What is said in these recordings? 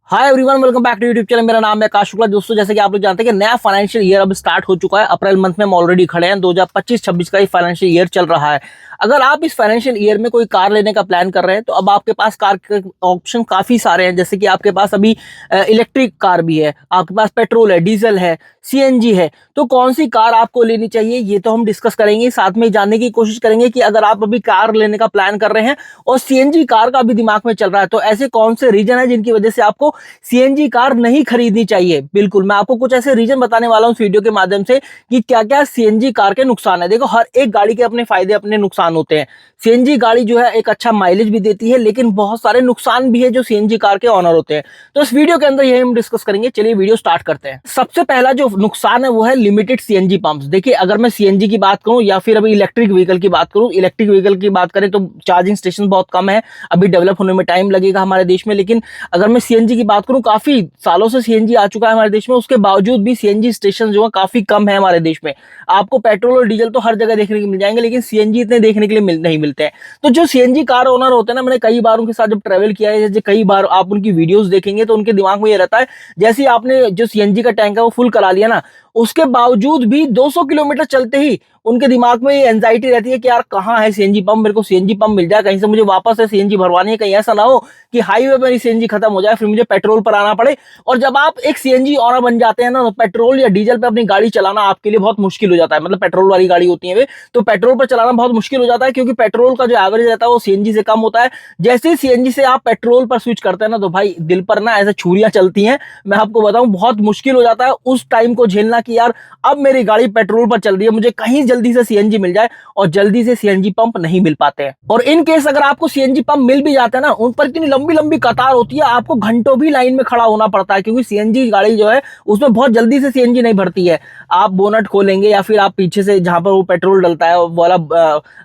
Hi everyone, welcome back to YouTube channel. मेरा नाम है आकाश शुक्ला। दोस्तों, जैसे कि आप लोग जानते हैं कि नया फाइनेंशियल ईयर अब स्टार्ट हो चुका है। अप्रैल मंथ में हम ऑलरेडी खड़े हैं। 2025-26 का ही फाइनेंशियल ईयर चल रहा है। अगर आप इस फाइनेंशियल ईयर में कोई कार लेने का प्लान कर रहे हैं तो अब आपके पास कार के ऑप्शन काफी सारे हैं। जैसे कि आपके पास अभी इलेक्ट्रिक कार भी है, आपके पास पेट्रोल है, डीजल है, सीएनजी है। तो कौन सी कार आपको लेनी चाहिए ये तो हम डिस्कस करेंगे। साथ में जानने की कोशिश करेंगे कि अगर आप अभी कार लेने का प्लान कर रहे हैं और सीएनजी कार का भी दिमाग में चल रहा है तो ऐसे कौन से रीजन है जिनकी वजह से आपको सीएनजी कार नहीं खरीदनी चाहिए। बिल्कुल, मैं आपको कुछ ऐसे रीजन बताने वाला हूं इस वीडियो के माध्यम से कि क्या क्या सीएनजी कार के नुकसान है। देखो, हर एक गाड़ी के अपने फायदे अपने नुकसान होते हैं। सीएनजी गाड़ी जो है एक अच्छा माइलेज भी देती है, लेकिन बहुत सारे नुकसान भी है जो सीएनजी कार के ऑनर होते हैं। तो इस वीडियो के अंदर यही हम डिस्कस करेंगे। चलिए वीडियो स्टार्ट करते हैं। सबसे पहला जो नुकसान है वो है लिमिटेड सीएनजी पंप्स। देखिए, अगर मैं सीएनजी की बात करूं या फिर अभी इलेक्ट्रिक व्हीकल की बात करूं, इलेक्ट्रिक व्हीकल की बात करें तो चार्जिंग स्टेशन बहुत कम है, अभी डेवलप होने में टाइम लगेगा हमारे देश में। लेकिन अगर मैं सीएनजी की बात करूं, काफी सालों से सीएनजी आ चुका है हमारे देश में, उसके बावजूद भी सीएनजी स्टेशन जो है काफी कम है हमारे देश में। आपको पेट्रोल और डीजल तो हर जगह देखने को मिल जाएंगे, लेकिन सीएनजी इतने देखने के लिए नहीं मिलते हैं। तो जो सीएनजी कार ओनर होते हैं ना, मैंने कई बार उनके साथ जब ट्रेवल किया है, जैसे कई बार आप उनकी वीडियोस देखेंगे तो उनके दिमाग में ये रहता है जैसे ही आपने जो सीएनजी का टैंक है वो फुल करा लिया ना, उसके बावजूद भी 200 किलोमीटर चलते ही उनके दिमाग में ये एंजाइटी रहती है कि यार कहाँ है सीएनजी पंप, मेरे को सीएनजी पंप मिल जाए, कहीं से मुझे वापस से सीएनजी भरवानी है। कहीं ऐसा ना हो कि हाईवे पर सीएनजी खत्म हो जाए, फिर मुझे पेट्रोल पर आना पड़े। और जब आप एक सीएनजी ऑनर बन जाते हैं ना, तो पेट्रोल या डीजल पे अपनी गाड़ी चलाना आपके लिए बहुत मुश्किल हो जाता है। मतलब पेट्रोल वाली गाड़ी होती है वे, तो पेट्रोल पर चलाना बहुत मुश्किल हो जाता है, क्योंकि पेट्रोल का जो एवरेज रहता है वो सीएनजी से कम होता है। जैसे ही सीएनजी से आप पेट्रोल पर स्विच करते हैं ना, तो भाई दिल पर ना ऐसे छुरियां चलती हैं। मैं आपको बताऊं, बहुत मुश्किल हो जाता है उस टाइम को झेलना कि यार अब मेरी गाड़ी पेट्रोल पर चल रही है, मुझे कहीं जल्दी से सीएनजी मिल जाए, और जल्दी से सीएनजी पंप नहीं मिल पाते हैं। और इन केस अगर आपको सीएनजी पंप मिल भी जाते हैं ना, उन पर इतनी लंबी लंबी कतार होती है, आपको घंटों भी लाइन में खड़ा होना पड़ता है, क्योंकि सीएनजी गाड़ी जो है उसमें बहुत जल्दी से सीएनजी नहीं भरती है। आप बोनट खोलेंगे या फिर आप पीछे से जहां पर वो पेट्रोल डलता है वाला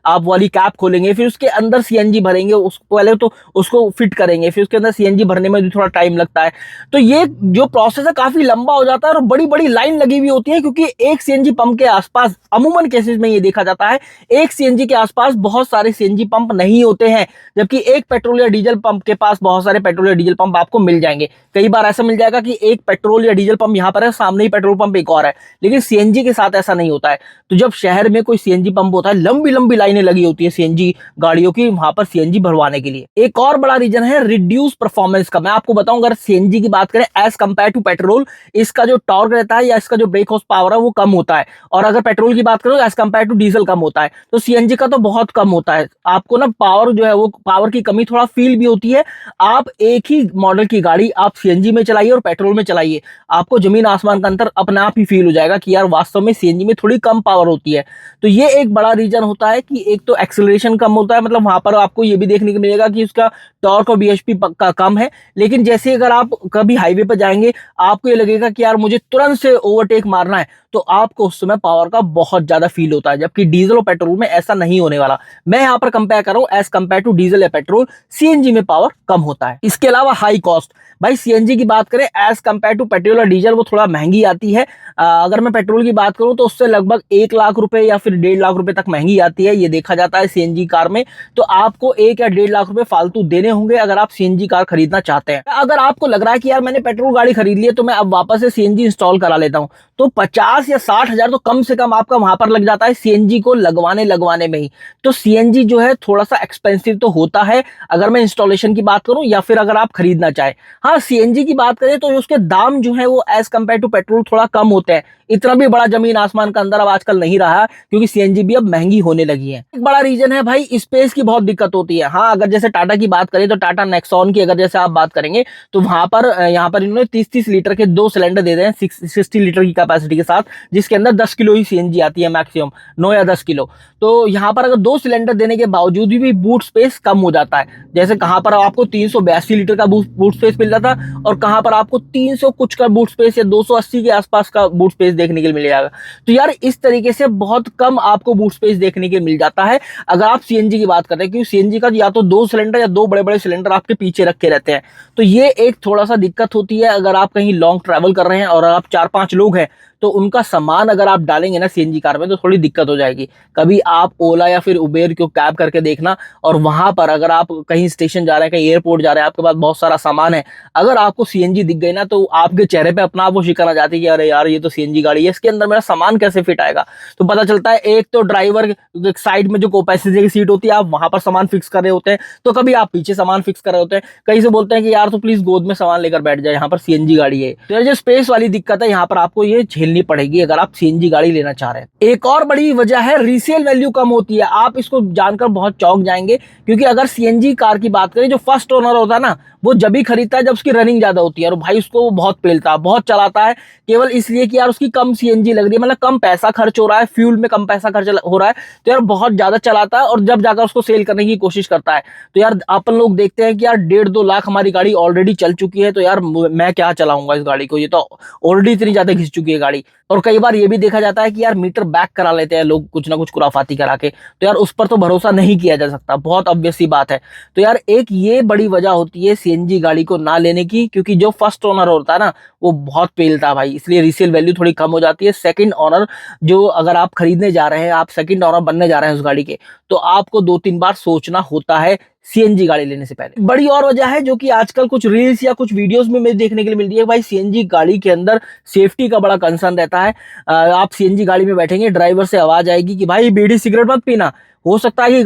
आप वाली कैप खोलेंगे, फिर उसके अंदर सीएनजी भरेंगे, उसको पहले तो उसको फिट करेंगे, फिर उसके अंदर सीएनजी भरने में भी थोड़ा टाइम लगता है। तो ये जो प्रोसेस है काफी लंबा हो जाता है और बड़ी बड़ी लाइन लगी हुई होती है, क्योंकि एक सीएनजी पंप के आसपास अमूमन केसेस में ये देखा जाता है एक सीएनजी के आसपास बहुत सारे सीएनजी पंप नहीं होते हैं, जबकि एक पेट्रोल या डीजल पंप के पास बहुत सारे पेट्रोल या डीजल पंप आपको मिल जाएंगे। कई बार ऐसा मिल जाएगा कि एक पेट्रोल या डीजल पंप यहां पर है, सामने ही पेट्रोल पंप एक और है, लेकिन सीएनजी के साथ ऐसा नहीं होता है। तो जब शहर में कोई सीएनजी पंप होता है, लंबी लंबी लाइनें लगी होती है सीएनजी गाड़ियों की वहां पर सीएनजी भरवाने के लिए। एक और बड़ा रीजन है रिड्यूस परफॉर्मेंस का। मैं आपको बताऊं, अगर सीएनजी की बात करें एज कंपेयर टू पेट्रोल, इसका जो टॉर्क रहता है या इसका जो ब्रेक हॉर्स पावर है वो कम होता है। और अगर पेट्रोल की बात करो एज कंपेयर टू डीजल कम होता है, तो सीएनजी का तो बहुत कम होता है। आपको ना पावर जो है वो पावर की कमी थोड़ा फील भी होती है। आप एक ही मॉडल की गाड़ी आप सीएनजी में चलाइए और पेट्रोल में चलाइए, आपको जमीन आसमान का अंतर अपने आप ही फील हो जाएगा कि यार वास्तव में सीएनजी में थोड़ी कम पावर होती है। तो ये एक बड़ा रीजन होता है कि एक तो एक्सेलरेशन कम होता है, मतलब वहां पर आपको ये भी देखने को मिलेगा कि उसका टॉर्क और बीएचपी का कम है। लेकिन जैसे अगर आप कभी हाईवे पर जाएंगे, आपको ये लगेगा कि यार मुझे तुरंत से ओवरटेक मारना है, तो आपको उस समय पावर का बहुत ज्यादा फील होता है, जबकि डीजल और पेट्रोल में ऐसा नहीं होने वाला। मैं यहां पर कंपेयर कर रहा हूं एज कंपेयर टू डीजल या पेट्रोल, सीएनजी में पावर कम होता है। इसके अलावा हाई कॉस्ट, भाई सीएनजी की बात करें एज कंपेयर टू पेट्रोल और डीजल वो थोड़ा महंगी आती है। अगर मैं पेट्रोल की बात करूं तो उससे लगभग 1 लाख रुपए या फिर 1.5 लाख रुपए तक महंगी आती है, ये देखा जाता है सीएनजी कार में। तो आपको 1 या 1.5 लाख रुपए फालतू देने होंगे अगर आप सीएनजी कार खरीदना चाहते हैं। अगर आपको लग रहा है कि यार मैंने पेट्रोल गाड़ी खरीद ली है तो मैं अब वापस से सीएनजी इंस्टॉल करा लेता हूं, तो 50 या 60 हजार तो कम से कम आपका वहां पर लग जाता है सीएनजी को लगवाने में ही। तो सीएनजी जो है थोड़ा सा एक्सपेंसिव तो होता है अगर मैं इंस्टॉलेशन की बात करूं या फिर अगर आप खरीदना चाहें। हाँ, सीएनजी की बात करें तो उसके दाम जो है वो एज कंपेयर टू पेट्रोल थोड़ा कम होते हैं। इतना भी बड़ा जमीन आसमान का अंदर अब आजकल नहीं रहा, क्योंकि सीएनजी भी अब महंगी होने लगी है। एक बड़ा रीजन है भाई स्पेस की बहुत दिक्कत होती है। हाँ, अगर जैसे टाटा की बात करें तो टाटा नेक्सॉन की अगर जैसे आप बात करेंगे तो वहां पर यहाँ पर इन्होंने 30-30 लीटर के 2 सिलेंडर दे रहे हैं 60 लीटर की कैपेसिटी के साथ, जिसके अंदर 10 किलो ही सीएनजी आती है मैक्सिमम, 9 या 10 किलो। तो यहाँ पर अगर 2 सिलेंडर देने के बावजूद भी बूट स्पेस कम हो जाता है। जैसे कहां पर आपको 382 लीटर का बूट स्पेस मिल रहा था और कहां पर आपको 300 कुछ का बूट स्पेस या 280 के आसपास का बूट स्पेस देखने के लिए मिलेगा। तो यार इस तरीके से बहुत कम आपको बूट स्पेस देखने के मिल जाता है अगर आप सीएनजी की बात करते हैं, क्योंकि सीएनजी का या तो 2 सिलेंडर या 2 बड़े बड़े सिलेंडर आपके पीछे रखे रहते हैं। तो ये एक थोड़ा सा दिक्कत होती है अगर आप कहीं लॉन्ग ट्रैवल कर रहे हैं और आप 4-5 लोग हैं, तो उनका सामान अगर आप डालेंगे ना सीएनजी कार में तो थोड़ी दिक्कत हो जाएगी। कभी आप ओला या फिर उबेर को कैब करके देखना, और वहां पर अगर आप कहीं स्टेशन जा रहे हैं, कहीं एयरपोर्ट जा रहे हैं, आपके पास बहुत सारा सामान है, अगर आपको सीएनजी दिख गई ना तो आपके चेहरे पे अपना आप वो शिकन आ जाती है कि अरे यार ये तो सीएनजी गाड़ी है, इसके अंदर मेरा सामान कैसे फिट आएगा। तो पता चलता है एक तो ड्राइवर साइड में जो को पैसेंजर की सीट होती है आप वहां पर सामान फिक्स कर रहे होते हैं, तो कभी आप पीछे सामान फिक्स कर रहे होते हैं, कहीं से बोलते हैं कि यार तो प्लीज गोद में सामान लेकर बैठ जाए, यहाँ पर सीएनजी गाड़ी है। तो जो स्पेस वाली दिक्कत है यहाँ पर आपको ये झेलनी पड़ेगी अगर आप सीएनजी गाड़ी लेना चाह रहे हैं। एक और बड़ी वजह है रीसेल वैल्यू कम होती है। आप इसको जानकर बहुत चौंक जाएंगे, क्योंकि अगर सीएनजी कार की बात करें, जो फर्स्ट ओनर होता है ना वो जब भी खरीदता है जब उसकी रनिंग ज्यादा होती है, और भाई उसको वो बहुत पेलता है, बहुत चलाता है, केवल इसलिए कि यार उसकी कम सीएनजी लग रही है, मतलब कम पैसा खर्च हो रहा है, फ्यूल में कम पैसा खर्च हो रहा है, तो यार बहुत ज्यादा चलाता है और जब जाकर उसको सेल करने की कोशिश करता है। तो यार अपन लोग देखते हैं कि यार 1.5-2 लाख हमारी गाड़ी ऑलरेडी चल चुकी है, तो यार मैं क्या चलाऊंगा इस गाड़ी को, ये तो ऑलरेडी इतनी ज्यादा घिस चुकी है गाड़ी। और कई बार ये भी देखा जाता है कि यार मीटर बैक करा लेते हैं लोग कुछ ना कुछ खुराफाती करा के, तो यार उस पर तो भरोसा नहीं किया जा सकता, बहुत ऑब्वियस सी बात है। तो यार एक ये बड़ी वजह होती है सीएनजी गाड़ी को ना लेने की, क्योंकि जो फर्स्ट ओनर होता है ना वो बहुत पेलता है भाई, इसलिए रीसेल वैल्यू थोड़ी कम हो जाती है। सेकंड ओनर जो अगर आप खरीदने जा रहे हैं, आप सेकंड ओनर बनने जा रहे हैं उस गाड़ी के, तो आपको 2-3 बार सोचना होता है सीएनजी गाड़ी लेने से पहले। बड़ी और वजह है जो कि आजकल कुछ रील्स या कुछ वीडियोस में मुझे देखने के लिए मिलती है, भाई सीएनजी गाड़ी के अंदर सेफ्टी का बड़ा कंसर्न रहता है। आप सीएनजी गाड़ी में बैठेंगे, ड्राइवर से आवाज आएगी कि भाई बीड़ी सिगरेट मत पीना, हो सकता है कि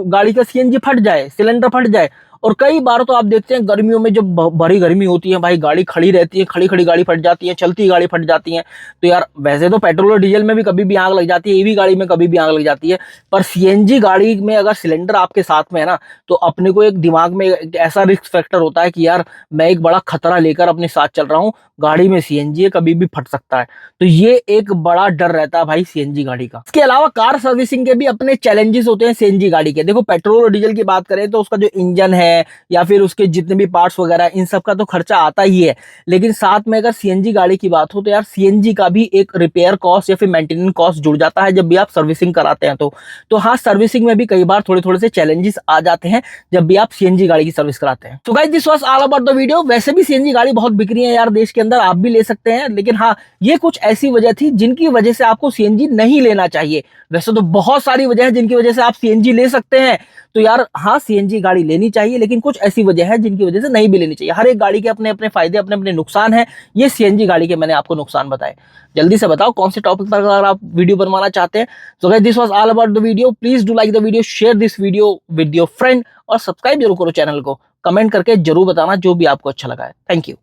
गाड़ी का सीएनजी फट जाए, सिलेंडर फट जाए। और कई बार तो आप देखते हैं गर्मियों में जब बड़ी गर्मी होती है भाई, गाड़ी खड़ी रहती है, खड़ी खड़ी गाड़ी फट जाती है, चलती गाड़ी फट जाती है। तो यार वैसे तो पेट्रोल और डीजल में भी कभी भी आग लग जाती है, ईवी गाड़ी में कभी भी आग लग जाती है, पर सीएनजी गाड़ी में अगर सिलेंडर आपके साथ में है ना, तो अपने को एक दिमाग में एक ऐसा रिस्क फैक्टर होता है कि यार मैं एक बड़ा खतरा लेकर अपने साथ चल रहा हूँ, गाड़ी में सीएनजी है, कभी भी फट सकता है। तो ये एक बड़ा डर रहता है भाई सीएनजी गाड़ी का। इसके अलावा कार सर्विसिंग के भी अपने चैलेंजेस होते हैं सीएनजी गाड़ी के। देखो पेट्रोल और डीजल की बात करें तो उसका जो इंजन है या फिर उसके जितने भी पार्ट्स वगैरह, इन सब का तो खर्चा आता ही है, लेकिन साथ में अगर सीएनजी गाड़ी की बात हो तो यार सीएनजी का भी एक रिपेयर कॉस्ट या फिर मेंटेनेंस कॉस्ट जुड़ जाता है जब भी आप सर्विसिंग कराते हैं। तो हाँ, सर्विसिंग में भी कई बार थोड़े थोड़े से चैलेंजेस आ जाते हैं जब भी आप सीएनजी गाड़ी की सर्विस कराते हैं। तो guys this was all about the video. वैसे भी सीएनजी गाड़ी बहुत बिक रही है यार देश के अंदर, आप भी ले सकते हैं, लेकिन हाँ ये कुछ ऐसी वजह थी जिनकी वजह से आपको सीएनजी नहीं लेना चाहिए। वैसे तो बहुत सारी वजह है जिनकी वजह से आप सीएनजी ले सकते हैं, तो यार हाँ सीएनजी गाड़ी लेनी चाहिए, लेकिन कुछ ऐसी वजह है जिनकी वजह से नहीं भी लेनी चाहिए। हर एक गाड़ी के अपने अपने फायदे, अपने अपने नुकसान हैं। ये सीएनजी गाड़ी के मैंने आपको नुकसान बताए। जल्दी से बताओ कौन से टॉपिक पर अगर आप वीडियो बनवाना चाहते हैं। तो guys this was all about the video. Please do like the video, share this video with your friend और सब्सक्राइब जरूर करो चैनल को। कमेंट करके जरूर बताना जो भी आपको अच्छा लगा है। Thank you.